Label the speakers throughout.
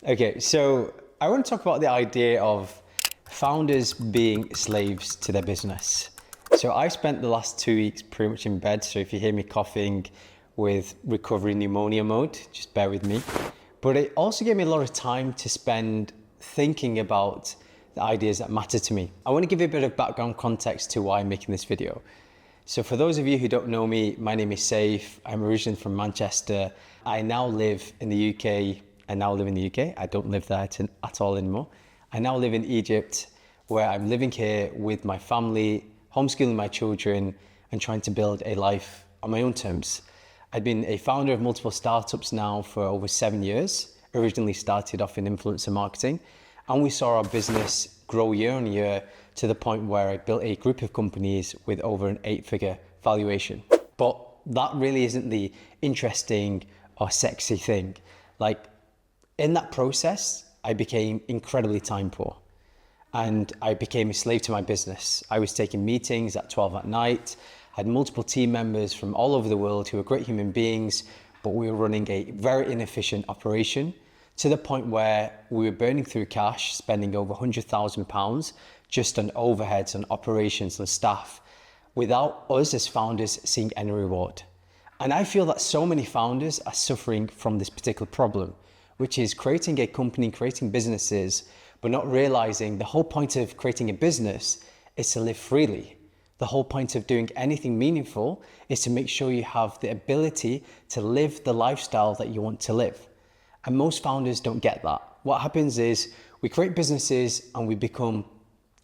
Speaker 1: Okay, so I want to talk about the idea of founders being slaves to their business. So I spent the last 2 weeks pretty much in bed. So if you hear me coughing with recovery pneumonia mode, just bear with me. But it also gave me a lot of time to spend thinking about the ideas that matter to me. I want to give you a bit of background context to why I'm making this video. So for those of you who don't know me, my name is Saif. I'm originally from Manchester. I now live in the UK. I don't live there at all anymore. I now live in Egypt, where I'm living here with my family, homeschooling my children, and trying to build a life on my own terms. I've been a founder of multiple startups now for over 7 years. Originally started off in influencer marketing, and we saw our business grow year on year to the point where I built a group of companies with over an 8-figure valuation. But that really isn't the interesting or sexy thing. Like, in that process, I became incredibly time poor and I became a slave to my business. I was taking meetings at 12 at night, had multiple team members from all over the world who were great human beings, but we were running a very inefficient operation to the point where we were burning through cash, spending over £100,000 just on overheads, on operations and staff, without us as founders seeing any reward. And I feel that so many founders are suffering from this particular problem, which is creating a company, creating businesses, but not realizing the whole point of creating a business is to live freely. The whole point of doing anything meaningful is to make sure you have the ability to live the lifestyle that you want to live. And most founders don't get that. What happens is we create businesses and we become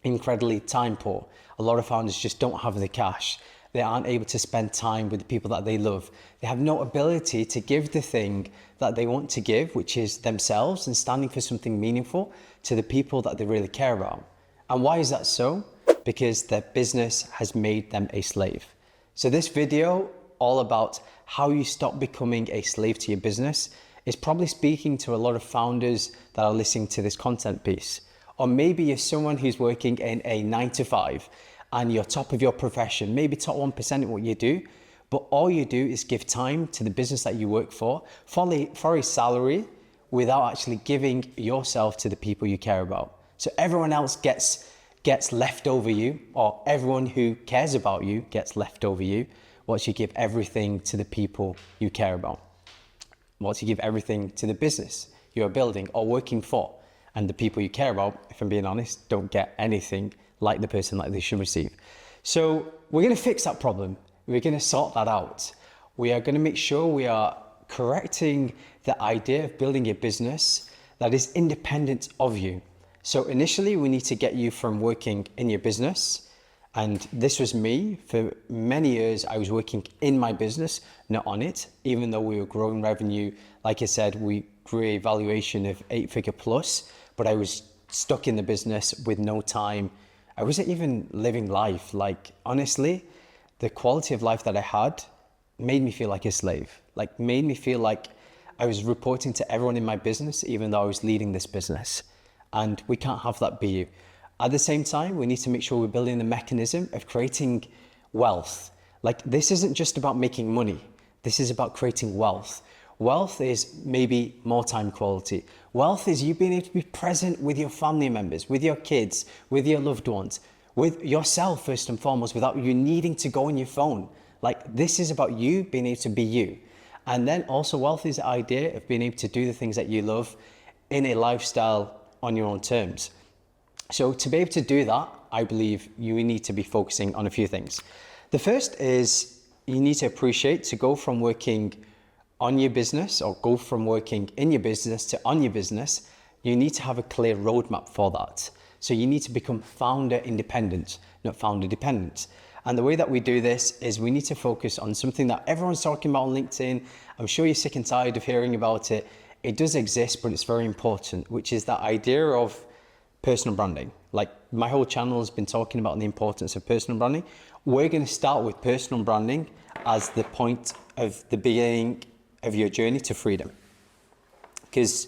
Speaker 1: incredibly time poor. A lot of founders just don't have the cash. They aren't able to spend time with the people that they love. They have no ability to give the thing that they want to give, which is themselves and standing for something meaningful to the people that they really care about. And why is that so? Because their business has made them a slave. So this video, all about how you stop becoming a slave to your business, is probably speaking to a lot of founders that are listening to this content piece. Or maybe you're someone who's working in a 9 to 5 and you're top of your profession, maybe top 1% of what you do, but all you do is give time to the business that you work for a salary without actually giving yourself to the people you care about. So everyone else gets left over you, or everyone who cares about you gets left over you, once you give everything to the people you care about. Once you give everything to the business you're building or working for, and the people you care about, if I'm being honest, don't get anything like the person that they should receive. So we're going to fix that problem. We're going to sort that out. We are going to make sure we are correcting the idea of building a business that is independent of you. So initially, we need to get you from working in your business. And this was me. For many years, I was working in my business, not on it, even though we were growing revenue. Like I said, we grew a valuation of 8-figure plus, but I was stuck in the business with no time. I wasn't even living life. Like, honestly, the quality of life that I had made me feel like a slave, like made me feel like I was reporting to everyone in my business, even though I was leading this business. And we can't have that be you. At the same time, we need to make sure we're building the mechanism of creating wealth. Like, this isn't just about making money. This is about creating wealth. Wealth is maybe more time quality. Wealth is you being able to be present with your family members, with your kids, with your loved ones, with yourself first and foremost, without you needing to go on your phone. Like, this is about you being able to be you. And then also wealth is the idea of being able to do the things that you love in a lifestyle on your own terms. So to be able to do that, I believe you need to be focusing on a few things. The first is you need to appreciate to go from working on your business or go from working in your business to on your business, you need to have a clear roadmap for that. So you need to become founder independent, not founder dependent. And the way that we do this is we need to focus on something that everyone's talking about on LinkedIn. I'm sure you're sick and tired of hearing about it. It does exist, but it's very important, which is that idea of personal branding. Like, my whole channel has been talking about the importance of personal branding. We're going to start with personal branding as the point of the beginning of your journey to freedom. Because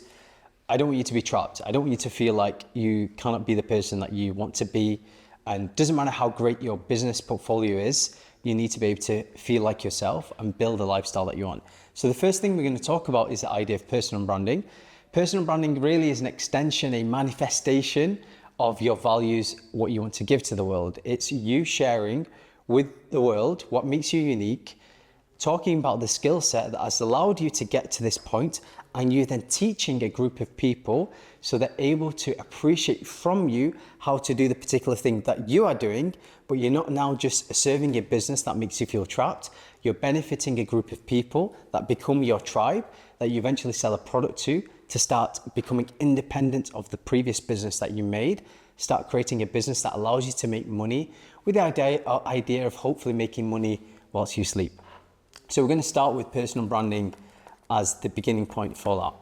Speaker 1: I don't want you to be trapped. I don't want you to feel like you cannot be the person that you want to be. And it doesn't matter how great your business portfolio is, you need to be able to feel like yourself and build a lifestyle that you want. So the first thing we're going to talk about is the idea of personal branding. Personal branding really is an extension, a manifestation of your values, what you want to give to the world. It's you sharing with the world what makes you unique, talking about the skill set that has allowed you to get to this point, and you then teaching a group of people so they're able to appreciate from you how to do the particular thing that you are doing, but you're not now just serving a business that makes you feel trapped. You're benefiting a group of people that become your tribe, that you eventually sell a product to start becoming independent of the previous business that you made, start creating a business that allows you to make money with the idea of hopefully making money whilst you sleep. So we're going to start with personal branding as the beginning point for that.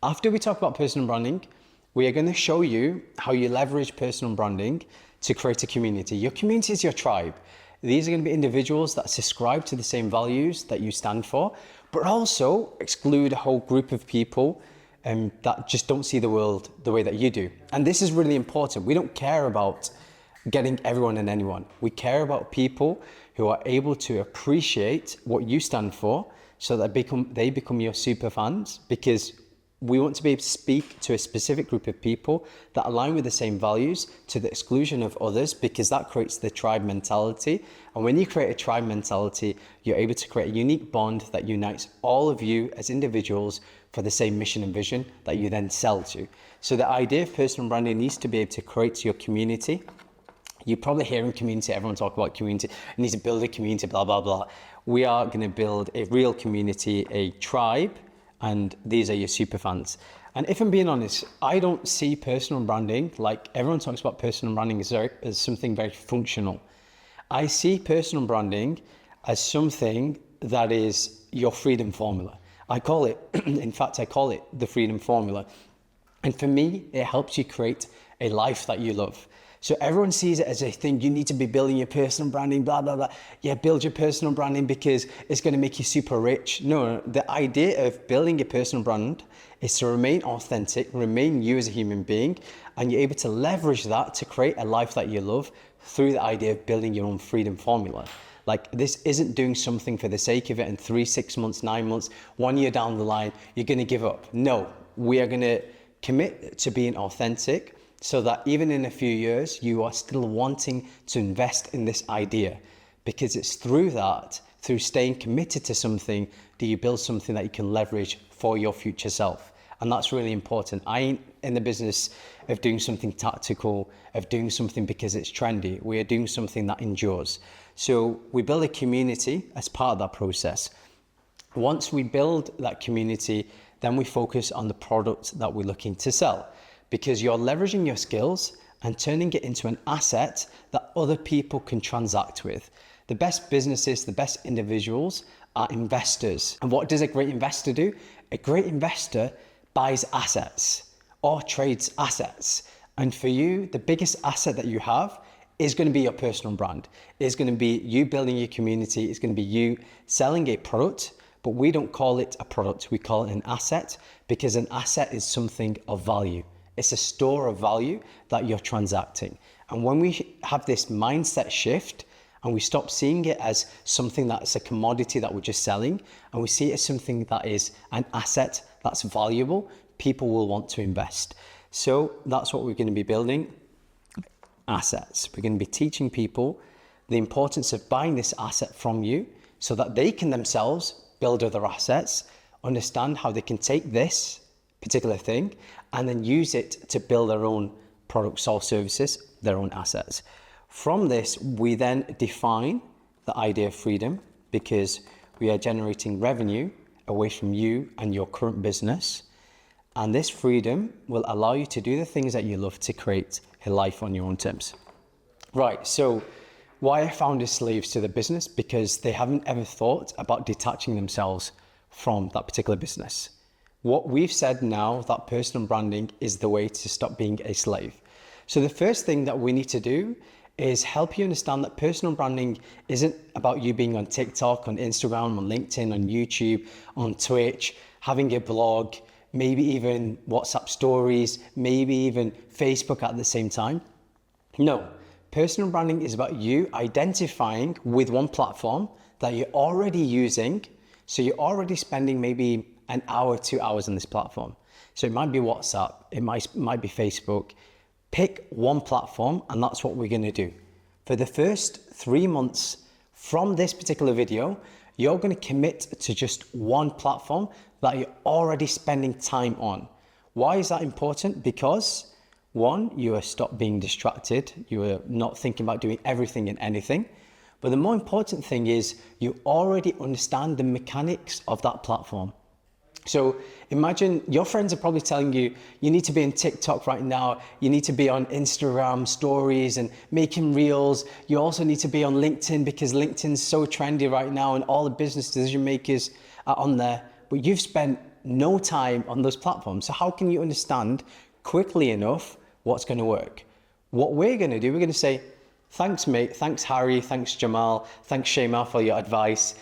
Speaker 1: After we talk about personal branding, we are going to show you how you leverage personal branding to create a community. Your community is your tribe. These are going to be individuals that subscribe to the same values that you stand for, but also exclude a whole group of people that just don't see the world the way that you do. And this is really important. We don't care about getting everyone and anyone. We care about people who are able to appreciate what you stand for, so that they become your super fans, because we want to be able to speak to a specific group of people that align with the same values to the exclusion of others, because that creates the tribe mentality. And when you create a tribe mentality, you're able to create a unique bond that unites all of you as individuals for the same mission and vision that you then sell to. So the idea of personal branding needs to be able to create your community. You're probably hearing community, everyone talk about community, you need to build a community, blah, blah, blah. We are going to build a real community, a tribe, and these are your super fans. And if I'm being honest, I don't see personal branding, like everyone talks about personal branding as something very functional. I see personal branding as something that is your freedom formula. I call it the freedom formula. And for me, it helps you create a life that you love. So everyone sees it as a thing, you need to be building your personal branding, blah, blah, blah. Yeah, build your personal branding because it's going to make you super rich. No, the idea of building your personal brand is to remain authentic, remain you as a human being, and you're able to leverage that to create a life that you love through the idea of building your own freedom formula. Like, this isn't doing something for the sake of it, and 3, 6 months, 9 months, 1 year down the line, you're going to give up. No, we are going to commit to being authentic, so that even in a few years, you are still wanting to invest in this idea, because it's through staying committed to something, that you build something that you can leverage for your future self. And that's really important. I ain't in the business of doing something tactical, of doing something because it's trendy. We are doing something that endures. So we build a community as part of that process. Once we build that community, then we focus on the product that we're looking to sell, because you're leveraging your skills and turning it into an asset that other people can transact with. The best businesses, the best individuals are investors. And what does a great investor do? A great investor buys assets or trades assets. And for you, the biggest asset that you have is going to be your personal brand. It's going to be you building your community. It's going to be you selling a product, but we don't call it a product. We call it an asset, because an asset is something of value. It's a store of value that you're transacting. And when we have this mindset shift and we stop seeing it as something that's a commodity that we're just selling, and we see it as something that is an asset that's valuable, people will want to invest. So that's what we're going to be building, assets. We're going to be teaching people the importance of buying this asset from you so that they can themselves build other assets, understand how they can take this particular thing and then use it to build their own products or services, their own assets. From this, we then define the idea of freedom, because we are generating revenue away from you and your current business. And this freedom will allow you to do the things that you love to create a life on your own terms. Right, so why are founders slaves to the business? Because they haven't ever thought about detaching themselves from that particular business. What we've said now, that personal branding is the way to stop being a slave. So the first thing that we need to do is help you understand that personal branding isn't about you being on TikTok, on Instagram, on LinkedIn, on YouTube, on Twitch, having a blog, maybe even WhatsApp stories, maybe even Facebook at the same time. No, personal branding is about you identifying with one platform that you're already using. So you're already spending maybe an hour, 2 hours on this platform. So it might be WhatsApp, it might be Facebook. Pick one platform, and that's what we're going to do. For the first 3 months from this particular video, you're going to commit to just one platform that you're already spending time on. Why is that important? Because one, you are stop being distracted. You are not thinking about doing everything and anything. But the more important thing is you already understand the mechanics of that platform. So imagine your friends are probably telling you, you need to be on TikTok right now. You need to be on Instagram stories and making reels. You also need to be on LinkedIn because LinkedIn's so trendy right now and all the business decision makers are on there. But you've spent no time on those platforms. So how can you understand quickly enough what's going to work? What we're going to do, we're going to say, thanks mate, thanks Harry, thanks Jamal, thanks Shema for your advice.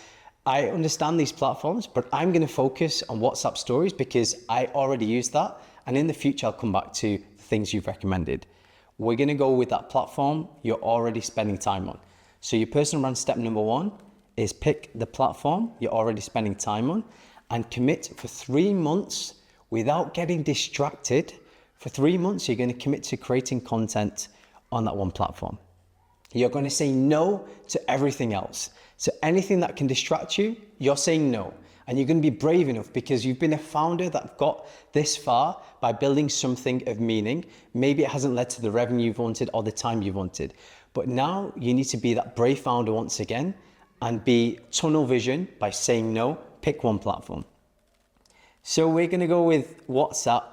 Speaker 1: I understand these platforms, but I'm going to focus on WhatsApp stories because I already use that. And in the future, I'll come back to the things you've recommended. We're going to go with that platform you're already spending time on. So your personal brand step number 1 is pick the platform you're already spending time on and commit for 3 months without getting distracted. For 3 months, you're going to commit to creating content on that one platform. You're going to say no to everything else. So anything that can distract you, you're saying no. And you're going to be brave enough because you've been a founder that got this far by building something of meaning. Maybe it hasn't led to the revenue you've wanted or the time you wanted. But now you need to be that brave founder once again and be tunnel vision by saying no, pick one platform. So we're going to go with WhatsApp,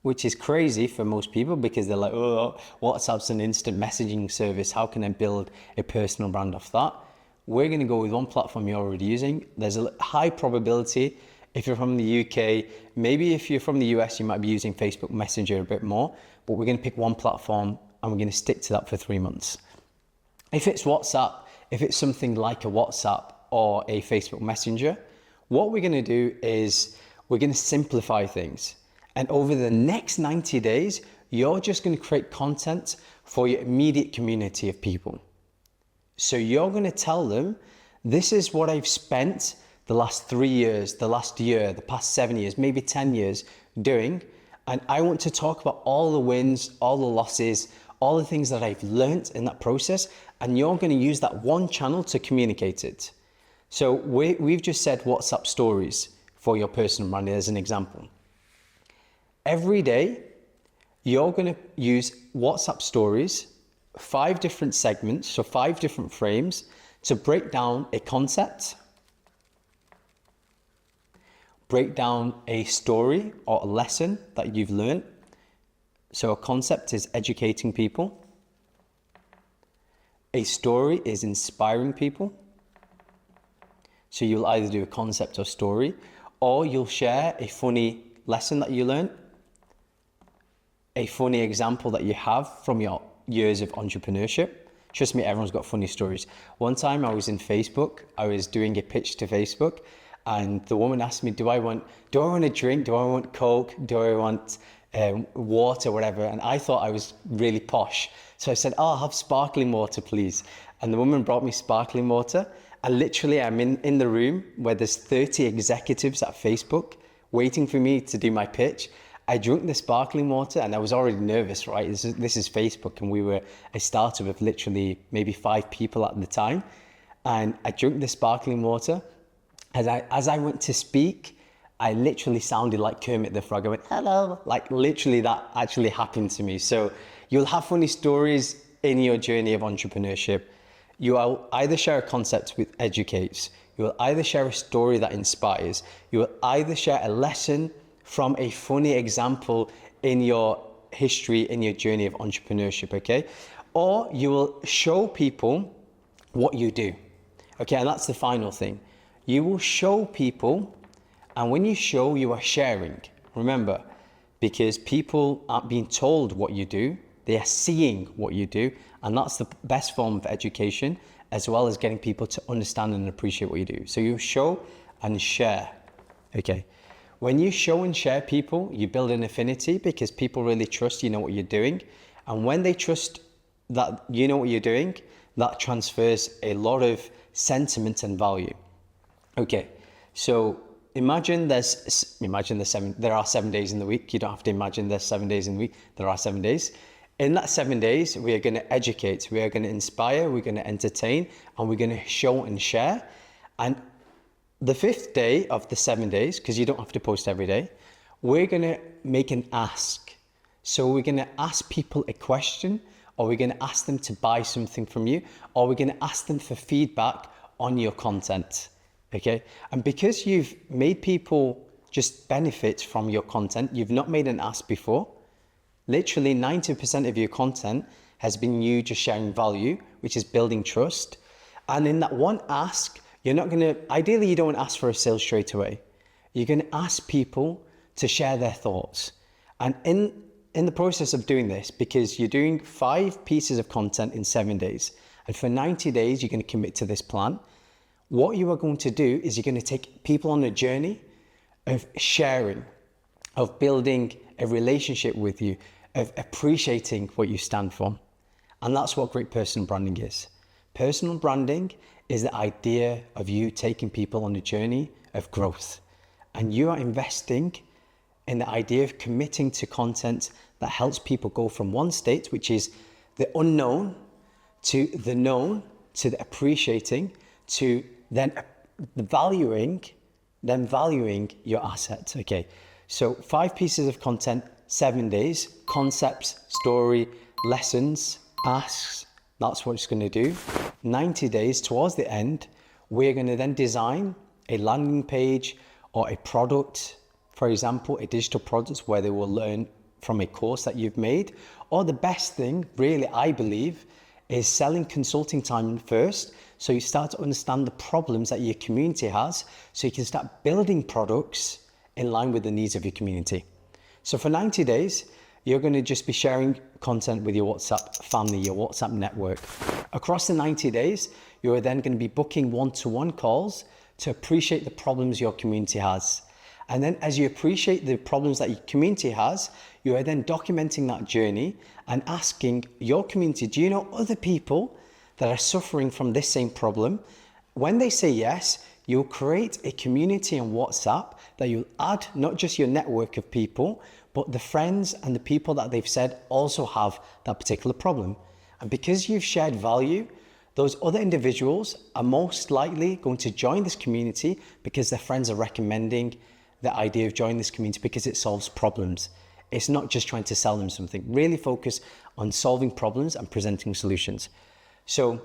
Speaker 1: which is crazy for most people because they're like, oh, WhatsApp's an instant messaging service. How can I build a personal brand off that? We're going to go with one platform you're already using. There's a high probability if you're from the UK, maybe if you're from the US, you might be using Facebook Messenger a bit more, but we're going to pick one platform and we're going to stick to that for 3 months. If it's WhatsApp, if it's something like a WhatsApp or a Facebook Messenger, what we're going to do is we're going to simplify things. And over the next 90 days, you're just going to create content for your immediate community of people. So you're going to tell them, this is what I've spent the last 3 years, the last year, the past 7 years, maybe 10 years doing. And I want to talk about all the wins, all the losses, all the things that I've learned in that process. And you're going to use that one channel to communicate it. So we've just said WhatsApp stories for your personal brand as an example. Every day, you're going to use WhatsApp stories, 5 different segments, so 5 different frames, to break down a concept, break down a story or a lesson that you've learned. So a concept is educating people. A story is inspiring people. So you'll either do a concept or story, or you'll share a funny lesson that you learned, a funny example that you have from your years of entrepreneurship. Trust me, everyone's got funny stories. One time I was in Facebook, I was doing a pitch to Facebook, and the woman asked me, do I want a drink? Do I want Coke? Do I want water, whatever? And I thought I was really posh. So I said, oh, I'll have sparkling water, please. And the woman brought me sparkling water. And literally I'm in the room where there's 30 executives at Facebook waiting for me to do my pitch. I drank the sparkling water and I was already nervous, right? This is Facebook, and we were a startup of literally maybe 5 people at the time. And I drank the sparkling water. As I went to speak, I literally sounded like Kermit the Frog. I went, hello. Like literally that actually happened to me. So you'll have funny stories in your journey of entrepreneurship. You will either share a concept which educates. You will either share a story that inspires. You will either share a lesson from a funny example in your history, in your journey of entrepreneurship, okay? Or you will show people what you do, okay? And that's the final thing. You will show people, and when you show, you are sharing. Remember, because people aren't being told what you do, they are seeing what you do, and that's the best form of education, as well as getting people to understand and appreciate what you do. So you show and share, okay? When you show and share people, you build an affinity because people really trust you know what you're doing. And when they trust that you know what you're doing, that transfers a lot of sentiment and value. Okay, so imagine there are 7 days in the week. You don't have to imagine there's 7 days in the week. There are 7 days. In that 7 days, we are going to educate, we are going to inspire, we're going to entertain, and we're going to show and share. And the 5th day of the 7 days, because you don't have to post every day, we're going to make an ask. So we're going to ask people a question, or we're going to ask them to buy something from you, or we're going to ask them for feedback on your content. Okay? And because you've made people just benefit from your content, you've not made an ask before. Literally 90% of your content has been you just sharing value, which is building trust. And in that one ask, ideally you don't ask for a sale straight away. You're going to ask people to share their thoughts. And in the process of doing this, because you're doing 5 pieces of content in 7 days, and for 90 days, you're going to commit to this plan, what you are going to do is you're going to take people on a journey of sharing, of building a relationship with you, of appreciating what you stand for. And that's what great personal branding is. Personal branding is the idea of you taking people on a journey of growth. And you are investing in the idea of committing to content that helps people go from one state, which is the unknown, to the known, to the appreciating, to then valuing your assets. Okay, so 5 pieces of content, 7 days, concepts, story, lessons, asks. That's what it's going to do. 90 days towards the end, we're going to then design a landing page or a product, for example, a digital product where they will learn from a course that you've made. Or the best thing, really, I believe, is selling consulting time first. So you start to understand the problems that your community has, so you can start building products in line with the needs of your community. So for 90 days, you're going to just be sharing content with your WhatsApp family, your WhatsApp network. Across the 90 days, you are then going to be booking one-to-one calls to appreciate the problems your community has. And then as you appreciate the problems that your community has, you are then documenting that journey and asking your community, do you know other people that are suffering from this same problem? When they say yes, you'll create a community on WhatsApp that you'll add not just your network of people, but the friends and the people that they've said also have that particular problem. And because you've shared value, those other individuals are most likely going to join this community because their friends are recommending the idea of joining this community because it solves problems. It's not just trying to sell them something. Really focus on solving problems and presenting solutions. So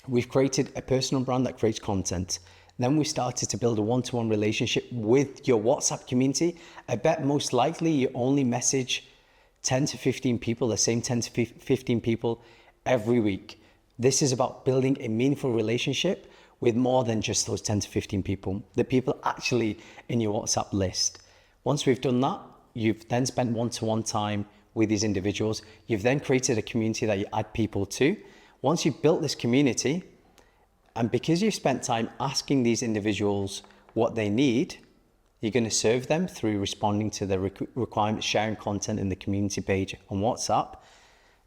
Speaker 1: we've created a personal brand that creates content. Then we started to build a one-to-one relationship with your WhatsApp community. I bet most likely you only message 10 to 15 people, the same 10 to 15 people every week. This is about building a meaningful relationship with more than just those 10 to 15 people, the people actually in your WhatsApp list. Once we've done that, you've then spent one-to-one time with these individuals. You've then created a community that you add people to. Once you've built this community, and because you've spent time asking these individuals what they need, you're going to serve them through responding to their requirements, sharing content in the community page on WhatsApp.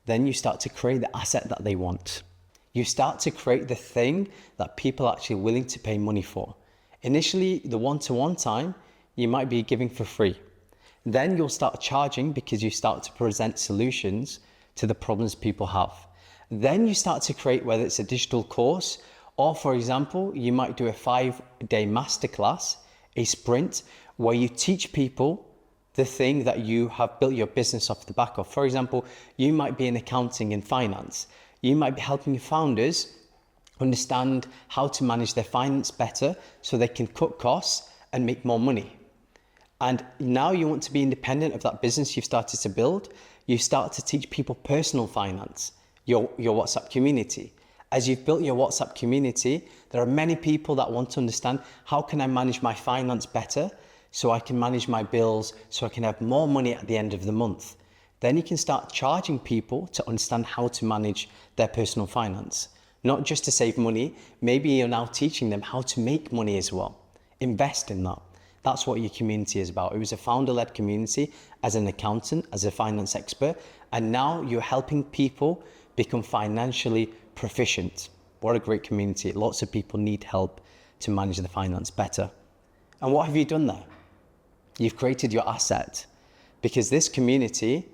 Speaker 1: Then you start to create the asset that they want. You start to create the thing that people are actually willing to pay money for. Initially, the one-to-one time, you might be giving for free. Then you'll start charging because you start to present solutions to the problems people have. Then you start to create, whether it's a digital course, or for example, you might do a 5-day masterclass, a sprint, where you teach people the thing that you have built your business off the back of. For example, you might be in accounting and finance. You might be helping founders understand how to manage their finance better so they can cut costs and make more money. And now you want to be independent of that business you've started to build. You start to teach people personal finance, your WhatsApp community. As you've built your WhatsApp community, there are many people that want to understand, how can I manage my finance better so I can manage my bills, so I can have more money at the end of the month. Then you can start charging people to understand how to manage their personal finance. Not just to save money, maybe you're now teaching them how to make money as well. Invest in that. That's what your community is about. It was a founder-led community as an accountant, as a finance expert, and now you're helping people become financially proficient. What a great community. Lots of people need help to manage their finance better. And what have you done there? You've created your asset, because this community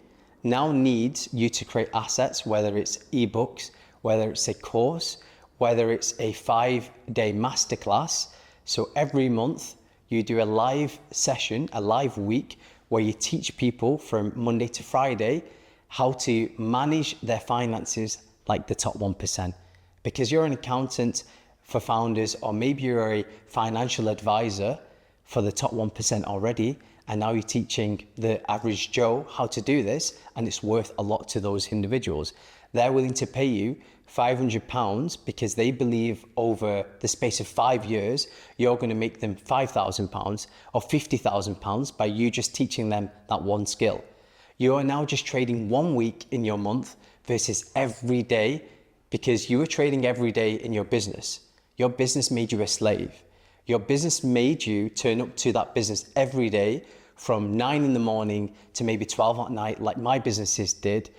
Speaker 1: now needs you to create assets, whether it's ebooks, whether it's a course, whether it's a 5-day masterclass. So every month you do a live session, a live week, where you teach people from Monday to Friday how to manage their finances like the top 1%. Because you're an accountant for founders, or maybe you're a financial advisor for the top 1% already, and now you're teaching the average Joe how to do this, and it's worth a lot to those individuals. They're willing to pay you £500 because they believe over the space of 5 years, you're going to make them £5,000 or £50,000 by you just teaching them that one skill. You are now just trading 1 week in your month versus every day, because you were trading every day in your business. Your business made you a slave. Your business made you turn up to that business every day from 9 in the morning to maybe 12 at night, like my businesses did,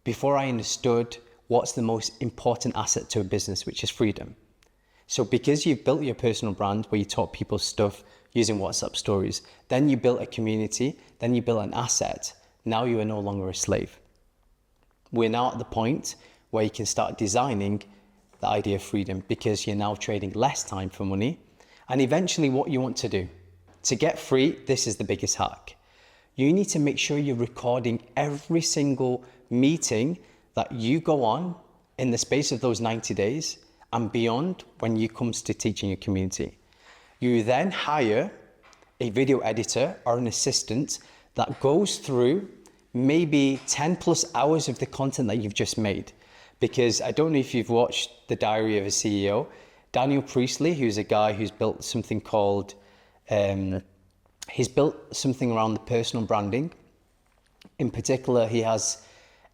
Speaker 1: before I understood what's the most important asset to a business, which is freedom. So because you've built your personal brand where you taught people stuff using WhatsApp stories, then you built a community, then you built an asset. Now you are no longer a slave. We're now at the point where you can start designing the idea of freedom, because you're now trading less time for money. And eventually what you want to do to get free, this is the biggest hack. You need to make sure you're recording every single meeting that you go on in the space of those 90 days and beyond when you comes to teaching your community. You then hire a video editor or an assistant that goes through maybe 10 plus hours of the content that you've just made. Because I don't know if you've watched The Diary of a CEO, Daniel Priestley, who's a guy who's built something called, he's built something around the personal branding. In particular, he has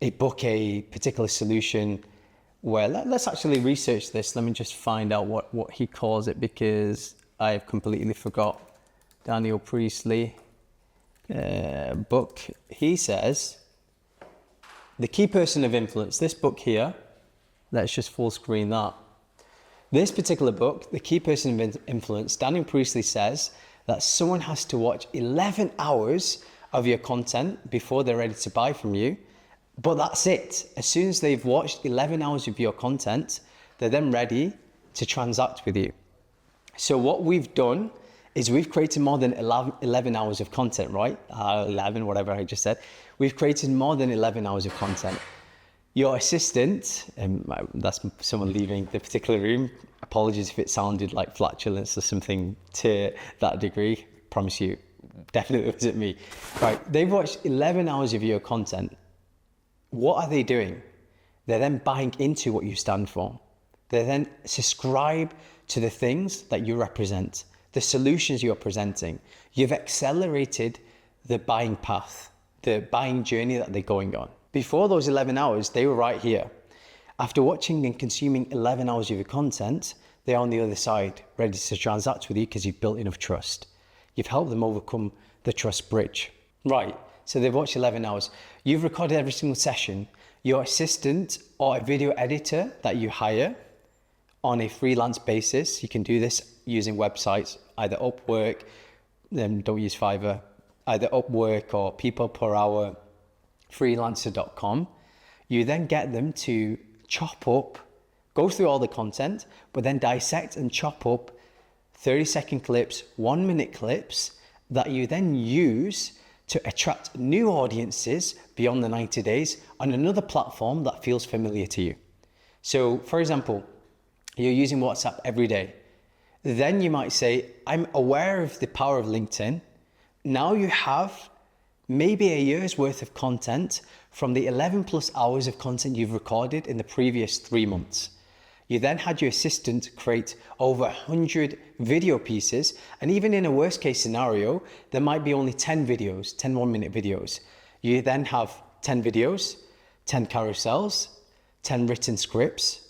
Speaker 1: a book, a particular solution where, let's actually research this. Let me just find out what he calls it, because I have completely forgot. Daniel Priestley book. He says, the key person of influence, this book here, let's just full screen that. This particular book, The Key Person of Influence, Daniel Priestley says that someone has to watch 11 hours of your content before they're ready to buy from you. But that's it. As soon as they've watched 11 hours of your content, they're then ready to transact with you. So what we've done is we've created more than 11 hours of content, right? 11, whatever I just said. We've created more than 11 hours of content. Your assistant, that's someone leaving the particular room. Apologies if it sounded like flatulence or something to that degree. Promise you, definitely wasn't me. Right, they've watched 11 hours of your content. What are they doing? They're then buying into what you stand for. They then subscribe to the things that you represent, the solutions you're presenting. You've accelerated the buying path, the buying journey that they're going on. Before those 11 hours, they were right here. After watching and consuming 11 hours of your content, they're on the other side, ready to transact with you because you've built enough trust. You've helped them overcome the trust bridge. Right, so they've watched 11 hours. You've recorded every single session. Your assistant or a video editor that you hire on a freelance basis, you can do this using websites, either Upwork, don't use Fiverr, either Upwork or People Per Hour, freelancer.com. You then get them to chop up, go through all the content, but then dissect and chop up 30-second clips, 1-minute clips that you then use to attract new audiences beyond the 90 days on another platform that feels familiar to you. So for example, you're using WhatsApp every day. Then you might say, I'm aware of the power of LinkedIn. Now you have maybe a year's worth of content from the 11 plus hours of content you've recorded in the previous 3 months. You then had your assistant create over 100 video pieces. And even in a worst case scenario, there might be only 10 videos, 10 1-minute videos. You then have 10 videos, 10 carousels, 10 written scripts,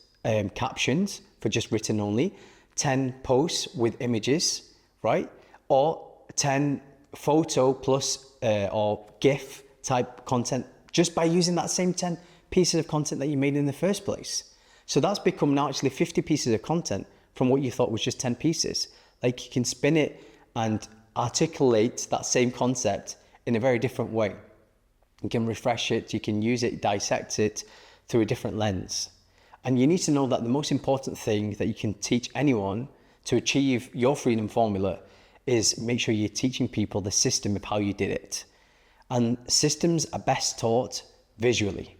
Speaker 1: captions for just written only, 10 posts with images, right? Or 10 photo plus or GIF type content just by using that same 10 pieces of content that you made in the first place. So that's become now actually 50 pieces of content from what you thought was just 10 pieces. Like you can spin it and articulate that same concept in a very different way. You can refresh it, you can use it, dissect it through a different lens. And you need to know that the most important thing that you can teach anyone to achieve your freedom formula is make sure you're teaching people the system of how you did it. And systems are best taught visually.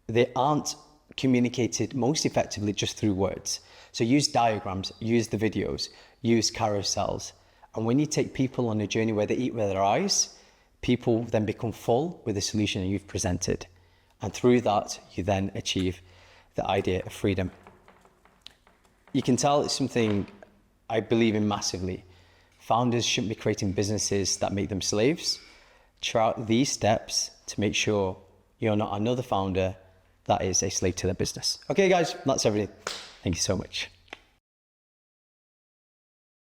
Speaker 1: They aren't communicated most effectively just through words. So use diagrams, use the videos, use carousels. And when you take people on a journey where they eat with their eyes, people then become full with the solution you've presented. And through that, you then achieve the idea of freedom. You can tell it's something I believe in massively. Founders shouldn't be creating businesses that make them slaves. Try out these steps to make sure you're not another founder that is a slave to their business. Okay, guys, that's everything. Thank you so much.